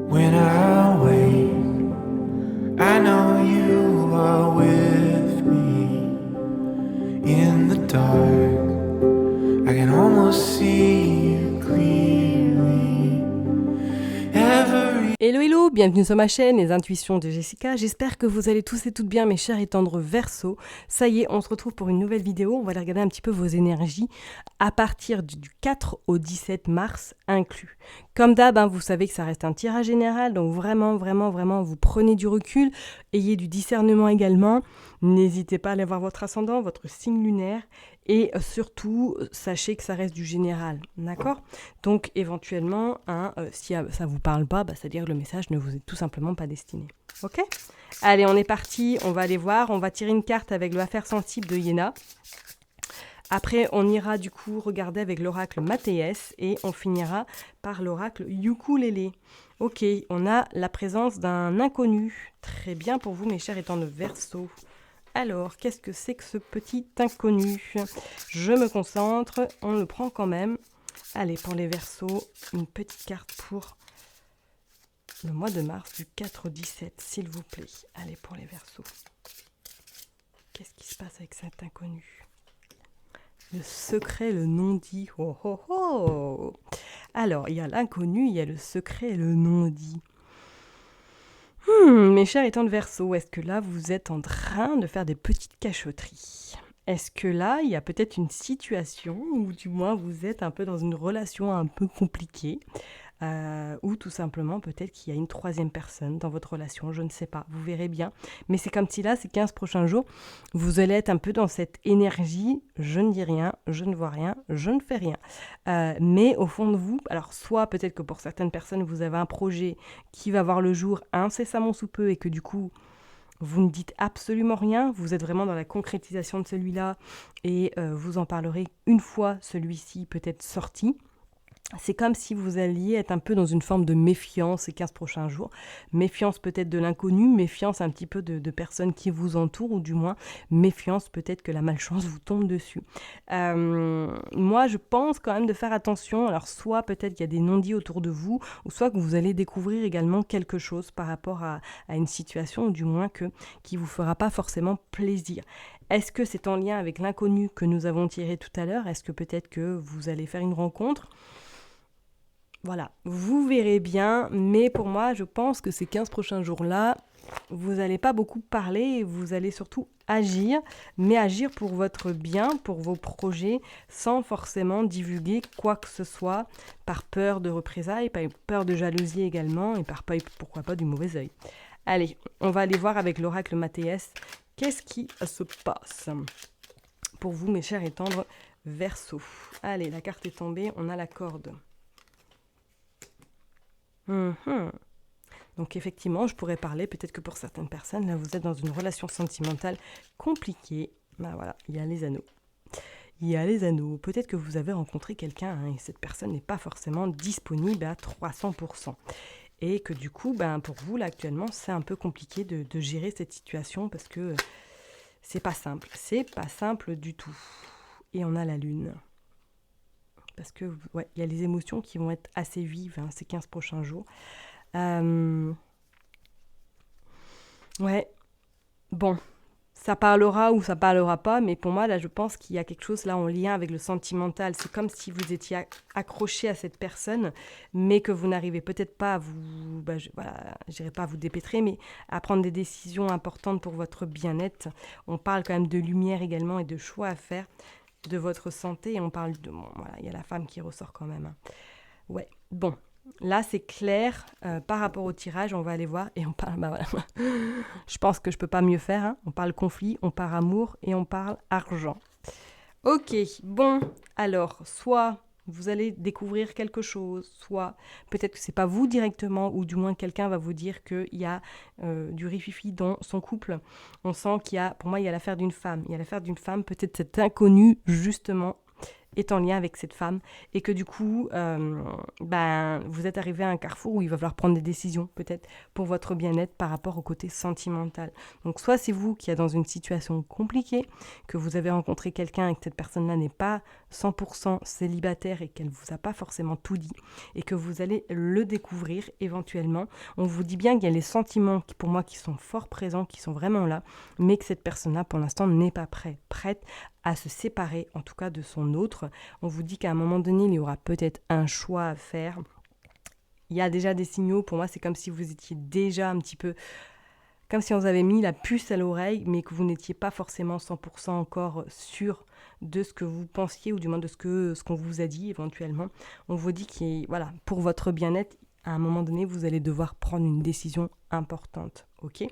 When I wake, I know you are with me. In the dark, I can almost see you clearly. Every Hello hello, bienvenue sur ma chaîne Les Intuitions de Jessica. J'espère que vous allez tous et toutes bien, mes chers et tendres Verseaux. Ça y est, on se retrouve pour une nouvelle vidéo. On va aller regarder un petit peu vos énergies à partir du 4 au 17 mars inclus. Comme d'hab, vous savez que ça reste un tirage général, donc vraiment, vous prenez du recul, ayez du discernement également. N'hésitez pas à aller voir votre ascendant, votre signe lunaire. Et surtout, sachez que ça reste du général, d'accord ? Donc, éventuellement, si ça ne vous parle pas, c'est-à-dire que le message ne vous est tout simplement pas destiné. Ok ? Allez, on est parti, on va aller voir. On va tirer une carte avec le affaire sensible de Yéna. Après, on ira du coup regarder avec l'oracle Mathéès et on finira par l'oracle Ukulélé. Ok, on a la présence d'un inconnu. Très bien pour vous, mes chers étant de Verseau. Alors, qu'est-ce que c'est que ce petit inconnu ? Je me concentre, on le prend quand même. Allez, pour les Verseaux, une petite carte pour le mois de mars du 4 au 17, s'il vous plaît. Allez, pour les Verseaux. Qu'est-ce qui se passe avec cet inconnu ? Le secret, le non-dit. Oh oh oh ! Alors, il y a l'inconnu, il y a le secret et le non-dit. Mes chers étant de Verseau, est-ce que là, vous êtes en train de faire des petites cachotteries ? Est-ce que là, il y a peut-être une situation, ou du moins vous êtes un peu dans une relation un peu compliquée, ou tout simplement peut-être qu'il y a une troisième personne dans votre relation, je ne sais pas, vous verrez bien. Mais c'est comme si là, ces 15 prochains jours, vous allez être un peu dans cette énergie, je ne dis rien, je ne vois rien, je ne fais rien. Mais au fond de vous, alors soit peut-être que pour certaines personnes, vous avez un projet qui va voir le jour incessamment sous peu et que du coup, vous ne dites absolument rien, vous êtes vraiment dans la concrétisation de celui-là et vous en parlerez une fois celui-ci peut-être sorti. C'est comme si vous alliez être un peu dans une forme de méfiance ces 15 prochains jours. Méfiance peut-être de l'inconnu, méfiance un petit peu de personnes qui vous entourent, ou du moins méfiance peut-être que la malchance vous tombe dessus. Moi, je pense quand même de faire attention. Alors, soit peut-être qu'il y a des non-dits autour de vous, ou soit que vous allez découvrir également quelque chose par rapport à une situation, ou du moins qui ne vous fera pas forcément plaisir. Est-ce que c'est en lien avec l'inconnu que nous avons tiré tout à l'heure ? Est-ce que peut-être que vous allez faire une rencontre ? Voilà, vous verrez bien, mais pour moi, je pense que ces 15 prochains jours-là, vous n'allez pas beaucoup parler, vous allez surtout agir, mais agir pour votre bien, pour vos projets, sans forcément divulguer quoi que ce soit, par peur de représailles, par peur de jalousie également, et par peur, pourquoi pas, du mauvais œil. Allez, on va aller voir avec l'oracle Mathéès, qu'est-ce qui se passe pour vous, mes chers et tendres Verseaux. Allez, la carte est tombée, on a la corde. Donc effectivement, je pourrais parler, peut-être que pour certaines personnes, là vous êtes dans une relation sentimentale compliquée. Voilà, il y a les anneaux. Il y a les anneaux. Peut-être que vous avez rencontré quelqu'un et cette personne n'est pas forcément disponible à 300%. Et que du coup, pour vous, là actuellement, c'est un peu compliqué de gérer cette situation parce que c'est pas simple. C'est pas simple du tout. Et on a la lune. Parce que, il y a les émotions qui vont être assez vives ces 15 prochains jours. Bon, ça parlera ou ça parlera pas, mais pour moi, là, je pense qu'il y a quelque chose là en lien avec le sentimental. C'est comme si vous étiez accroché à cette personne, mais que vous n'arrivez peut-être pas à vous, je dirais pas à vous dépêtrer, mais à prendre des décisions importantes pour votre bien-être. On parle quand même de lumière également et de choix à faire, de votre santé, et on parle de... Bon, voilà, il y a la femme qui ressort quand même. Ouais, bon, là c'est clair, par rapport au tirage, on va aller voir, et on parle, voilà. Je pense que je peux pas mieux faire, on parle conflit, on parle amour, et on parle argent. Ok, bon, alors, soit vous allez découvrir quelque chose, soit peut-être que c'est pas vous directement, ou du moins quelqu'un va vous dire qu'il y a du rififi dans son couple. On sent qu'il y a, pour moi, il y a l'affaire d'une femme. Il y a l'affaire d'une femme, peut-être cet inconnu, justement, est en lien avec cette femme et que du coup, vous êtes arrivé à un carrefour où il va falloir prendre des décisions peut-être pour votre bien-être par rapport au côté sentimental. Donc soit c'est vous qui êtes dans une situation compliquée, que vous avez rencontré quelqu'un et que cette personne-là n'est pas 100% célibataire et qu'elle ne vous a pas forcément tout dit et que vous allez le découvrir éventuellement. On vous dit bien qu'il y a les sentiments qui, pour moi, qui sont fort présents, qui sont vraiment là, mais que cette personne-là, pour l'instant, n'est pas prête à se séparer, en tout cas de son autre. On vous dit qu'à un moment donné, il y aura peut-être un choix à faire. Il y a déjà des signaux. Pour moi, c'est comme si vous étiez déjà un petit peu... Comme si on vous avait mis la puce à l'oreille, mais que vous n'étiez pas forcément 100% encore sûr de ce que vous pensiez, ou du moins de ce qu'on vous a dit éventuellement. On vous dit que, voilà, pour votre bien-être, à un moment donné, vous allez devoir prendre une décision importante. Ok ?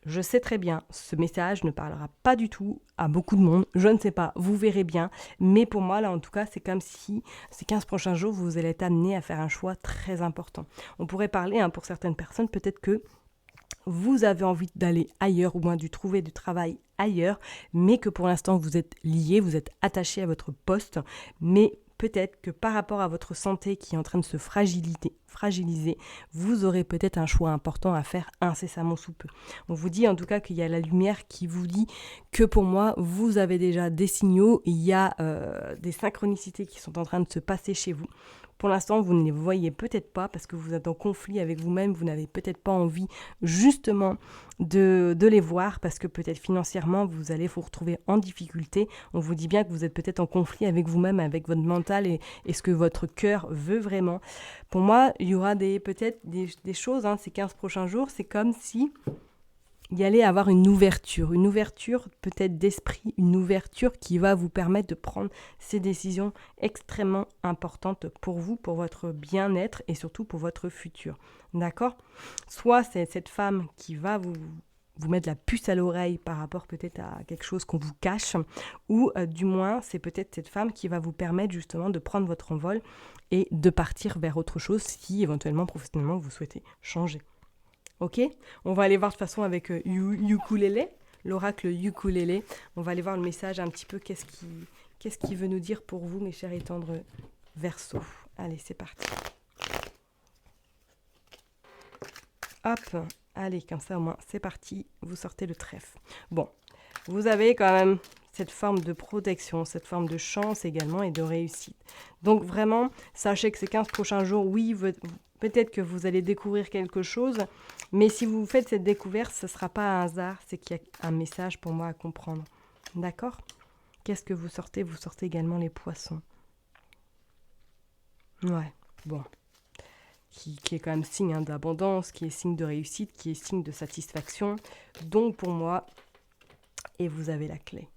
Je sais très bien, ce message ne parlera pas du tout à beaucoup de monde. Je ne sais pas, vous verrez bien. Mais pour moi, là, en tout cas, c'est comme si ces 15 prochains jours, vous allez être amené à faire un choix très important. On pourrait parler, pour certaines personnes, peut-être que vous avez envie d'aller ailleurs, ou moins de trouver du travail ailleurs, mais que pour l'instant vous êtes lié, vous êtes attaché à votre poste, mais peut-être que par rapport à votre santé qui est en train de se fragiliser, vous aurez peut-être un choix important à faire incessamment sous peu. On vous dit en tout cas qu'il y a la lumière qui vous dit que pour moi, vous avez déjà des signaux, il y a des synchronicités qui sont en train de se passer chez vous. Pour l'instant, vous ne les voyez peut-être pas parce que vous êtes en conflit avec vous-même, vous n'avez peut-être pas envie justement de les voir parce que peut-être financièrement, vous allez vous retrouver en difficulté. On vous dit bien que vous êtes peut-être en conflit avec vous-même, avec votre mental et ce que votre cœur veut vraiment. Pour moi, il y aura peut-être des choses, ces 15 prochains jours, c'est comme si... il y allait avoir une ouverture peut-être d'esprit, une ouverture qui va vous permettre de prendre ces décisions extrêmement importantes pour vous, pour votre bien-être et surtout pour votre futur. D'accord ? Soit c'est cette femme qui va vous mettre la puce à l'oreille par rapport peut-être à quelque chose qu'on vous cache, ou du moins c'est peut-être cette femme qui va vous permettre justement de prendre votre envol et de partir vers autre chose si éventuellement professionnellement vous souhaitez changer. Ok, on va aller voir de toute façon avec Ukulélé, l'oracle Ukulélé. On va aller voir le message un petit peu, qu'est-ce qui veut nous dire pour vous, mes chers et tendres Verseaux. Allez, c'est parti. Hop, allez, comme ça au moins, c'est parti, vous sortez le trèfle. Bon, vous avez quand même cette forme de protection, cette forme de chance également et de réussite. Donc vraiment, sachez que ces 15 prochains jours, oui, peut-être que vous allez découvrir quelque chose, mais si vous faites cette découverte, ce ne sera pas un hasard, c'est qu'il y a un message pour moi à comprendre. D'accord ? Qu'est-ce que vous sortez ? Vous sortez également les poissons. Ouais, bon. Qui est quand même signe d'abondance, qui est signe de réussite, qui est signe de satisfaction. Donc pour moi, et vous avez la clé.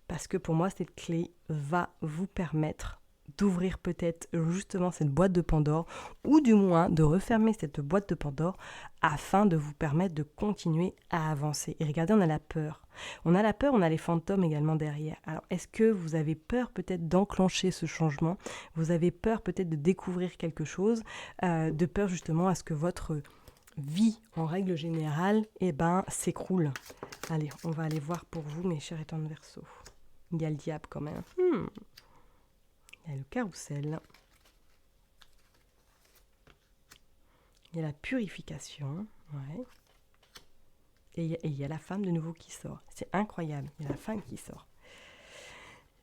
Parce que pour moi, cette clé va vous permettre d'ouvrir peut-être justement cette boîte de Pandore ou du moins de refermer cette boîte de Pandore afin de vous permettre de continuer à avancer. Et regardez, on a la peur. On a la peur, on a les fantômes également derrière. Alors, est-ce que vous avez peur peut-être d'enclencher ce changement ? Vous avez peur peut-être de découvrir quelque chose, de peur justement à ce que votre vie, en règle générale, s'écroule. Allez, on va aller voir pour vous, mes chers et tendres Verseaux. Il y a le diable quand même. Il y a le carrousel. Il y a la purification. Ouais. Et il y a la femme de nouveau qui sort. C'est incroyable. Il y a la femme qui sort.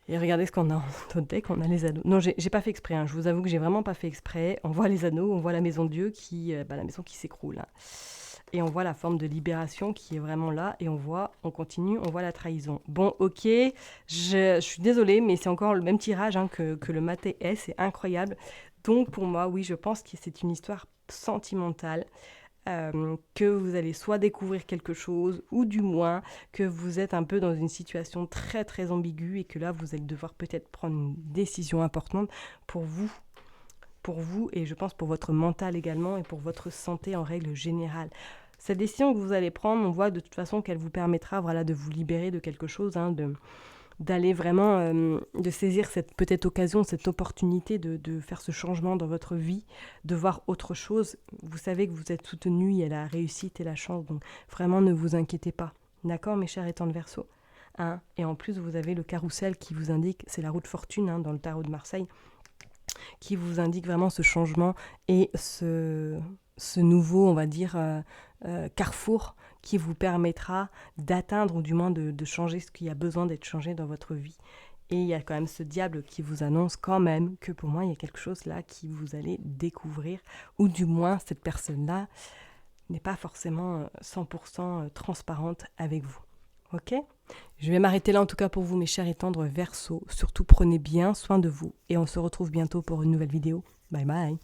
Et regardez ce qu'on a en notre deck. On a les anneaux. Non, j'ai pas fait exprès. Je vous avoue que j'ai vraiment pas fait exprès. On voit les anneaux, on voit la maison de Dieu la maison qui s'écroule. Et on voit la forme de libération qui est vraiment là. Et on continue, on voit la trahison. Bon, ok, je suis désolée, mais c'est encore le même tirage que le maté est. C'est incroyable. Donc pour moi, oui, je pense que c'est une histoire sentimentale. Que vous allez soit découvrir quelque chose, ou du moins que vous êtes un peu dans une situation très très ambiguë et que là, vous allez devoir peut-être prendre une décision importante pour vous et je pense pour votre mental également et pour votre santé en règle générale. Cette décision que vous allez prendre, on voit de toute façon qu'elle vous permettra de vous libérer de quelque chose, d'aller vraiment, de saisir cette peut-être occasion, cette opportunité de faire ce changement dans votre vie, de voir autre chose. Vous savez que vous êtes soutenu, il y a la réussite et la chance, donc vraiment ne vous inquiétez pas. D'accord, mes chers et tendres Verseaux ? hein. Et en plus, vous avez le carrousel qui vous indique, c'est la roue de fortune hein, dans le tarot de Marseille, qui vous indique vraiment ce changement et ce nouveau, on va dire, carrefour qui vous permettra d'atteindre ou du moins de changer ce qui a besoin d'être changé dans votre vie. Et il y a quand même ce diable qui vous annonce quand même que pour moi, il y a quelque chose là qui vous allez découvrir, ou du moins cette personne-là n'est pas forcément 100% transparente avec vous. Ok ? Je vais m'arrêter là en tout cas pour vous, mes chers et tendres Verseaux. Surtout prenez bien soin de vous et on se retrouve bientôt pour une nouvelle vidéo. Bye bye.